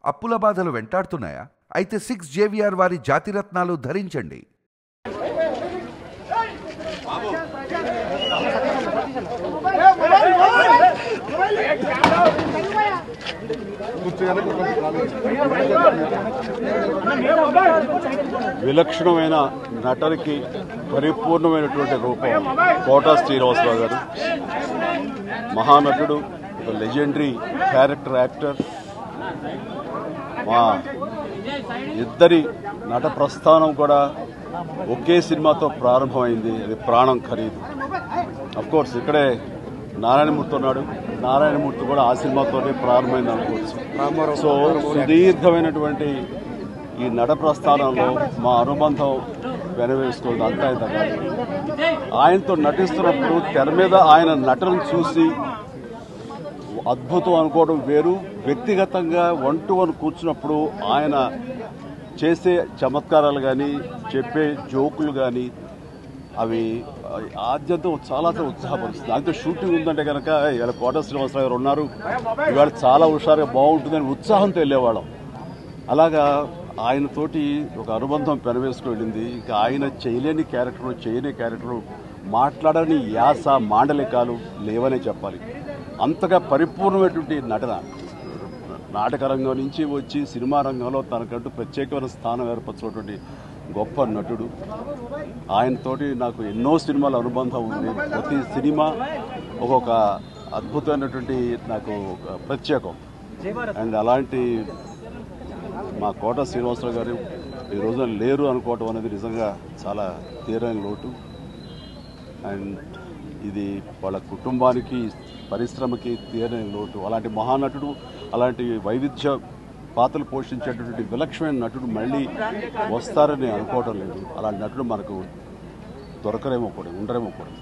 అప్పుల బాధలు వెంటాడుతున్నాయా? అయితే 6 JVR వారి జాతిరత్నాలు ధరించండి. విలక్షణమైన నటనకి పరిపూర్ణమైనటువంటి రూపం కోటా శ్రీనివాసరావు గారు. మహానటుడు, ఒక లెజెండరీ క్యారెక్టర్ యాక్టర్. మా ఇద్దరి నట ప్రస్థానం కూడా ఒకే సినిమాతో ప్రారంభమైంది. అది ప్రాణం ఖరీదు. అఫ్కోర్స్ ఇక్కడే నారాయణమూర్తి ఉన్నాడు. నారాయణమూర్తి కూడా ఆ సినిమాతోనే ప్రారంభమైంది అనుకోవచ్చు. సో సుదీర్ఘమైనటువంటి ఈ నట ప్రస్థానంలో మా అనుబంధం వెనవేసుకోవడం అంతా ఇంత కాదు. ఆయనతో నటిస్తున్నప్పుడు తెర మీద ఆయన నటనను చూసి అద్భుతం అనుకోవడం వేరు. వ్యక్తిగతంగా 1-to-1 కూర్చున్నప్పుడు ఆయన చేసే చమత్కారాలు కానీ, చెప్పే జోకులు కానీ అవి ఆద్యంతం చాలా ఉత్సాహపరుస్తుంది. దాంతో షూటింగ్ ఉందంటే కనుక ఇలా కోటా శ్రీనివాసరావు గారు ఉన్నారు, ఇవాళ చాలా హుషారుగా బాగుంటుందని ఉత్సాహంతో వెళ్ళేవాళ్ళం. అలాగా ఆయనతోటి ఒక అనుబంధం పెనవేసుకు వెళ్ళింది. ఇంకా ఆయన చేయలేని క్యారెక్టరు, చేయని క్యారెక్టరు, మాట్లాడని యాస, మాండలికాలు లేవనే చెప్పాలి. అంతగా పరిపూర్ణమైనటువంటి నటన. నాటక రంగం నుంచి వచ్చి సినిమా రంగంలో తనకంటూ ప్రత్యేకమైన స్థానం ఏర్పరచినటువంటి గొప్ప నటుడు. ఆయనతోటి నాకు ఎన్నో సినిమాల అనుబంధం ఉంది. ప్రతి సినిమా ఒక్కొక్క అద్భుతమైనటువంటి నాకు ప్రత్యేకం. అండ్ అలాంటి మా కోటా శ్రీనివాసరావు గారు ఈ రోజున లేరు అనుకోవటం అనేది నిజంగా చాలా తీరని లోటు. అండ్ ఇది వాళ్ళ కుటుంబానికి, పరిశ్రమకి తీరని లోటు. అలాంటి మహానటుడు, అలాంటి వైవిధ్య పాత్రలు పోషించేటటువంటి విలక్షణమైన నటుడు మళ్ళీ వస్తారని అనుకోవటం లేదు. అలాంటి నటుడు మనకు దొరకరేమో కూడా, ఉండరేమో కూడా.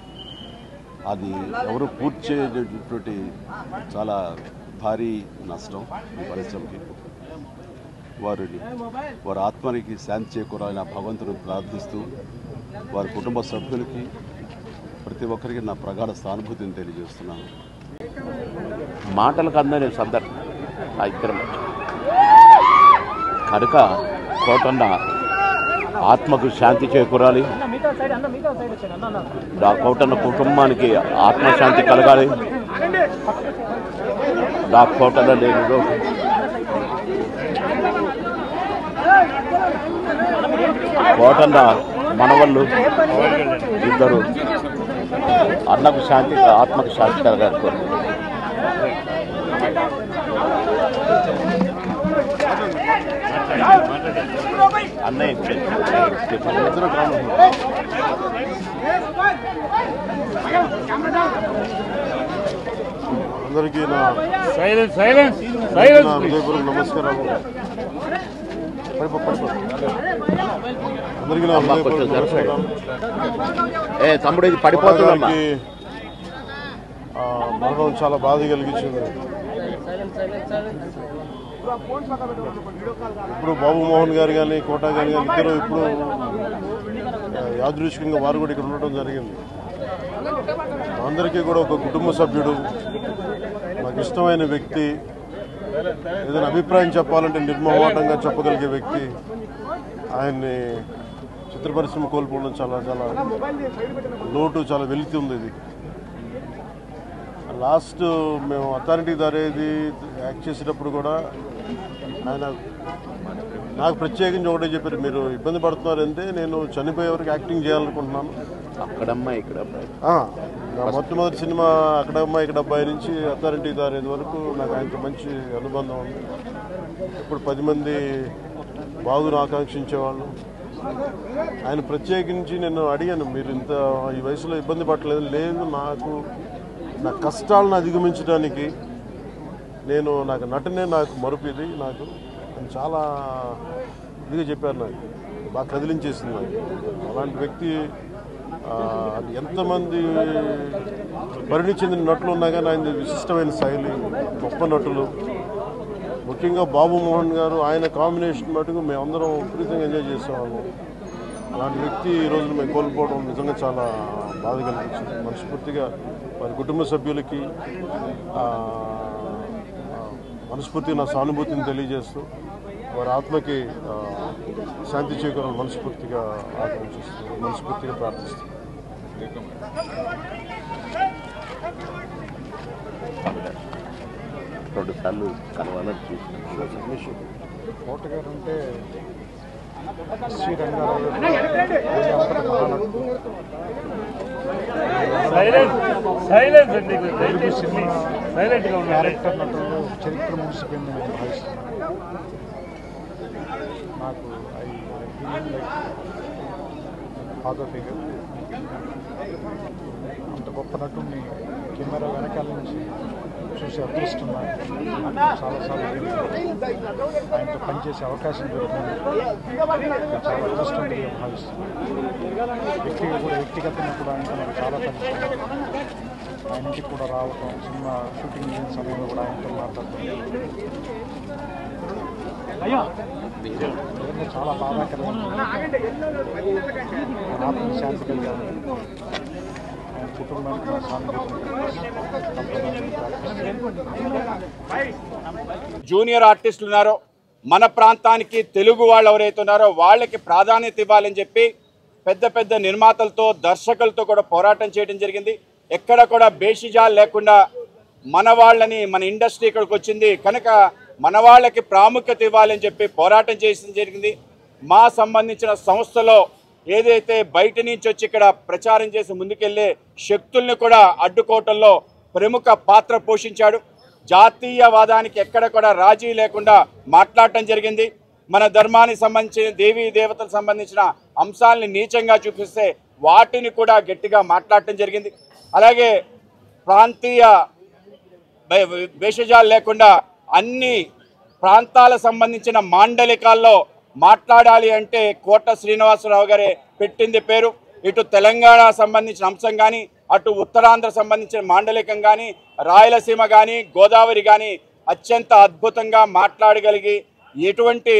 అది ఎవరు పూర్తి చేయటువంటి చాలా భారీ నష్టం ఈ పరిశ్రమకి. వారి ఆత్మనికి శాంతి చేకూరాలని భగవంతుడు ప్రార్థిస్తూ, వారి కుటుంబ సభ్యులకి, ప్రతి ఒక్కరికి నా ప్రగాఢ సానుభూతిని తెలియజేస్తున్నాను. మాటలకు అందని సందర్భం ఆ ఇద్దరు కనుక కోటన్న ఆత్మకు శాంతి చేకూరాలి. కోటన్న కుటుంబానికి ఆత్మశాంతి కలగాలి. కోటన్న లేదు కోటన్న మనవళ్ళు ఇద్దరు అన్నకు శాంతి, ఆత్మకు శాంతి కలగాలి. అన్నయ్య అందరికీ నా హృదయపూర్వక నమస్కారాలు. అందరికీ నా హృదయపూర్వక నమస్కారాలు. తమ్ముడు ఇది పడిపోతుంది. మరణం చాలా బాధ కలిగించింది. ఇప్పుడు బాబు మోహన్ గారు కానీ, కోటా గారు కానీ ఇద్దరు ఇప్పుడు యాదృచ్ఛికంగా వారు కూడా ఇక్కడ ఉండటం జరిగింది. అందరికీ కూడా ఒక కుటుంబ సభ్యుడు, నాకు ఇష్టమైన వ్యక్తి, ఏదైనా అభిప్రాయం చెప్పాలంటే నిర్మోహమాటంగా చెప్పగలిగే వ్యక్తి. ఆయన్ని చిత్ర పరిశ్రమ కోల్పోవడం చాలా చాలా లోటు, చాలా వెలితి ఉంది. ఇది లాస్ట్ మేము అథారిటీ దారేది యాక్ట్ చేసేటప్పుడు కూడా ఆయన నాకు ప్రత్యేకించి ఒకటే చెప్పారు, మీరు ఇబ్బంది పడుతున్నారంటే నేను చనిపోయే వరకు యాక్టింగ్ చేయాలనుకుంటున్నాను. అక్కడమ్మా ఇక్కడ నా మొట్టమొదటి సినిమా అక్కడమ్మా ఇక్కడ అబ్బాయి నుంచి అథారిటీ దారేది వరకు నాకు ఆయనతో మంచి అనుబంధం ఉంది. ఇప్పుడు 10 మంది బాగును ఆకాంక్షించేవాళ్ళు. ఆయన ప్రత్యేకించి నేను అడిగాను, మీరు ఇంత ఈ వయసులో ఇబ్బంది పడలేదు. లేదు, నా కష్టాలను అధిగమించడానికి నాకు నటనే నాకు మరుపుది. నాకు చాలా ఇదిగా చెప్పారు, నాకు బాగా కదిలించేసింది. నాకు అలాంటి వ్యక్తి ఎంతమంది పరిణి చెందిన నటులు ఉన్నా కానీ ఆయన విశిష్టమైన శైలి, గొప్ప నటులు. ముఖ్యంగా బాబు మోహన్ గారు, ఆయన కాంబినేషన్ మటుకు మేమందరం విపరీతంగా ఎంజాయ్ చేసేవాళ్ళం. అలాంటి వ్యక్తి ఈ రోజున మేము కోల్పోవడం నిజంగా చాలా బాధ కలిగించింది. మనస్ఫూర్తిగా వారి కుటుంబ సభ్యులకి, మనస్ఫూర్తిగా నా సానుభూతిని తెలియజేస్తూ వారి ఆత్మకి శాంతి చేకూరాలని మనస్ఫూర్తిగా ఆకాంక్షిస్తూ మనస్ఫూర్తిగా ప్రార్థిస్తున్నాను. రెండు సార్లు కలవాలని చూసి కోట గారు అంటే శ్రీరంగారావు క్యారెక్టర్ నటులు చరిత్ర ముగిసిపోయిందని నేను భావిస్తున్నాను. నాకు ఫాదర్ ఫిగర్ అంత గొప్ప నటుడిని కెమెరా వెనకాల నుంచి చూసే అదృష్టం నాకు చాలాసార్లు ఆయనతో పనిచేసే అవకాశం దొరికింది. చాలా అదృష్టంగా భావిస్తున్నాను. వ్యక్తిగతంగా కూడా ఆయనతో నాకు చాలా పరిచయం. ఆయన ఇంటికి కూడా రావటం, సినిమా షూటింగ్ చేసిన సమయంలో కూడా ఆయనతో మాట్లాడటం చాలా బాధాకరంగా ఆత్మ శాంతి కలిగాను. ఆయన కుటుంబానికి జూనియర్ ఆర్టిస్టులు ఉన్నారో మన ప్రాంతానికి తెలుగు వాళ్ళు ఎవరైతే ఉన్నారో వాళ్ళకి ప్రాధాన్యత ఇవ్వాలని చెప్పి పెద్ద పెద్ద నిర్మాతలతో దర్శకులతో కూడా పోరాటం చేయడం జరిగింది. ఎక్కడ కూడా బేషిజాలు లేకుండా మన వాళ్ళని, మన ఇండస్ట్రీ ఇక్కడికి వచ్చింది కనుక మన వాళ్ళకి ప్రాముఖ్యత ఇవ్వాలని చెప్పి పోరాటం చేయడం జరిగింది. మా సంబంధించిన సంస్థలో ఏదైతే బయట నుంచి వచ్చి ఇక్కడ ప్రచారం చేసి ముందుకెళ్లే శక్తుల్ని కూడా అడ్డుకోవటంలో ప్రముఖ పాత్ర పోషించాడు. జాతీయవాదానికి ఎక్కడ కూడా రాజీ లేకుండా మాట్లాడటం జరిగింది. మన ధర్మానికి సంబంధించిన దేవీ దేవతలకు సంబంధించిన అంశాలని నీచంగా చూపిస్తే వాటిని కూడా గట్టిగా మాట్లాడటం జరిగింది. అలాగే ప్రాంతీయ భేషజాలు లేకుండా అన్ని ప్రాంతాలకు సంబంధించిన మాండలికాల్లో మాట్లాడాలి అంటే కోట శ్రీనివాసరావు గారే పెట్టింది పేరు. ఇటు తెలంగాణ సంబంధించిన అంశం కానీ, అటు ఉత్తరాంధ్ర సంబంధించిన మాండలికం కానీ, రాయలసీమ కానీ, గోదావరి కానీ అత్యంత అద్భుతంగా మాట్లాడగలిగి ఎటువంటి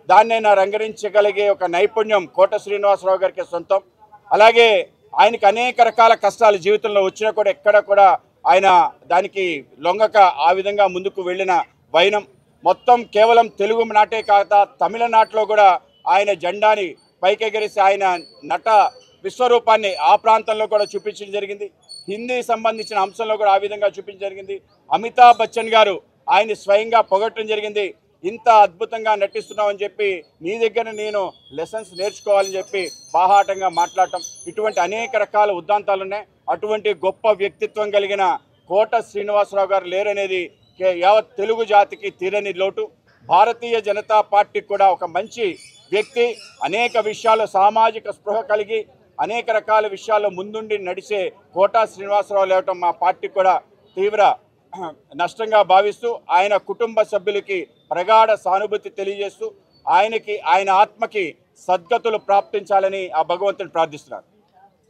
దాన్నైనా రంగరించగలిగే ఒక నైపుణ్యం కోట శ్రీనివాసరావు గారికి సొంతం. అలాగే ఆయనకి అనేక రకాల కష్టాలు జీవితంలో వచ్చినా కూడా ఎక్కడ కూడా ఆయన దానికి లొంగక ఆ విధంగా ముందుకు వెళ్ళిన వైనం మొత్తం కేవలం తెలుగు నాటే కాక తమిళనాడులో కూడా ఆయన జెండాని పైకెగరేసి ఆయన నట విశ్వరూపాన్ని ఆ ప్రాంతంలో కూడా చూపించడం జరిగింది. హిందీ సంబంధించిన అంశంలో కూడా ఆ విధంగా చూపించడం జరిగింది. అమితాబ్ బచ్చన్ గారు ఆయన స్వయంగా పొగట్టడం జరిగింది. ఇంత అద్భుతంగా నటిస్తున్నామని చెప్పి నీ దగ్గర నేను లెసన్స్ నేర్చుకోవాలని చెప్పి బాహాటంగా మాట్లాడటం, ఇటువంటి అనేక రకాల ఉద్దాంతాలు ఉన్నాయి. అటువంటి గొప్ప వ్యక్తిత్వం కలిగిన కోట శ్రీనివాసరావు గారు లేరనేది యావత్ తెలుగు జాతికి తీరని లోటు. భారతీయ జనతా పార్టీకి కూడా ఒక మంచి వ్యక్తి, అనేక విషయాల్లో సామాజిక స్పృహ కలిగి అనేక రకాల విషయాల్లో ముందుండి నడిచే కోట శ్రీనివాసరావు లేవటం మా పార్టీకి కూడా తీవ్ర నష్టంగా భావిస్తూ ఆయన కుటుంబ సభ్యులకి ప్రగాఢ సానుభూతి తెలియజేస్తూ ఆయన ఆత్మకి సద్గతులు ప్రాప్తించాలని ఆ భగవంతుని ప్రార్థిస్తున్నారు.